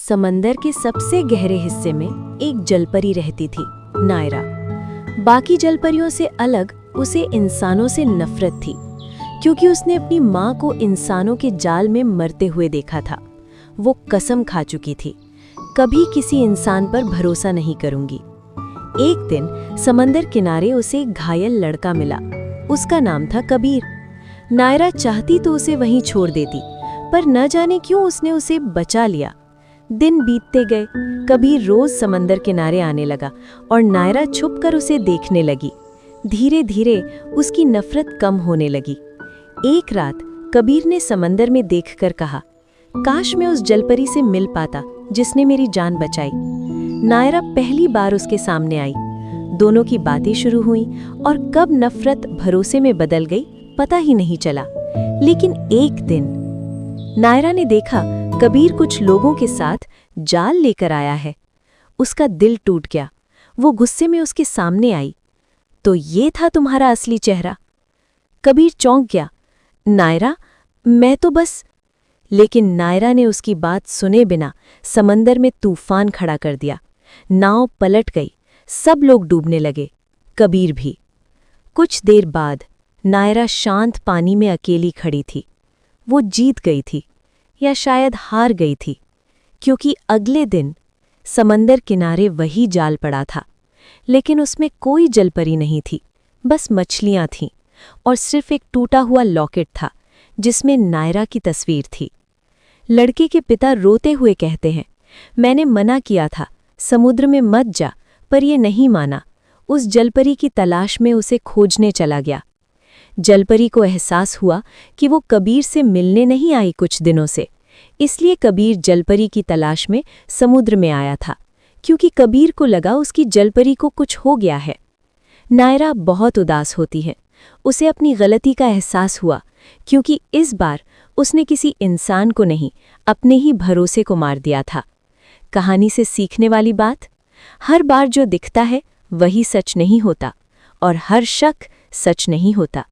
समंदर के सबसे गहरे हिस्से में एक जलपरी रहती थी, नायरा। बाकी जलपरियों से अलग उसे इंसानों से नफरत थी, क्योंकि उसने अपनी माँ को इंसानों के जाल में मरते हुए देखा था। वो कसम खा चुकी थी, कभी किसी इंसान पर भरोसा नहीं करूंगी। एक दिन समंदर किनारे उसे एक घायल लड़का मिला। उसका नाम था कबीर। नायरा चाहती तो उसे वहीं छोड़ देती, पर न जाने क्यों उसने उसे बचा लिया। दिन बीतते गए, कबीर रोज समंदर किनारे आने लगा और नायरा छुपकर उसे देखने लगी। धीरे धीरे उसकी नफरत कम होने लगी। एक रात कबीर ने समंदर में देखकर कहा, काश मैं उस जलपरी से मिल पाता जिसने मेरी जान बचाई। नायरा पहली बार उसके सामने आई। दोनों की बातें शुरू हुई और कब नफरत भरोसे में बदल गई पता ही नहीं चला। लेकिन एक दिन नायरा ने देखा कबीर कुछ लोगों के साथ जाल लेकर आया है। उसका दिल टूट गया। वो गुस्से में उसके सामने आई। तो ये था तुम्हारा असली चेहरा? कबीर चौंक गया। नायरा, मैं तो बस। लेकिन नायरा ने उसकी बात सुने बिना समंदर में तूफान खड़ा कर दिया। नाव पलट गई, सब लोग डूबने लगे, कबीर भी। कुछ देर बाद नायरा शांत पानी में अकेली खड़ी थी। वो जीत गई थी, या शायद हार गई थी, क्योंकि अगले दिन समंदर किनारे वही जाल पड़ा था, लेकिन उसमें कोई जलपरी नहीं थी, बस मछलियां थीं और सिर्फ एक टूटा हुआ लॉकेट था जिसमें नायरा की तस्वीर थी। लड़के के पिता रोते हुए कहते हैं, मैंने मना किया था, समुद्र में मत जा, पर ये नहीं माना। उस जलपरी की तलाश में उसे खोजने चला गया। जलपरी को एहसास हुआ कि वो कबीर से मिलने नहीं आई कुछ दिनों से, इसलिए कबीर जलपरी की तलाश में समुद्र में आया था, क्योंकि कबीर को लगा उसकी जलपरी को कुछ हो गया है। नायरा बहुत उदास होती है। उसे अपनी गलती का एहसास हुआ, क्योंकि इस बार उसने किसी इंसान को नहीं, अपने ही भरोसे को मार दिया था। कहानी से सीखने वाली बात, हर बार जो दिखता है वही सच नहीं होता, और हर शक सच नहीं होता।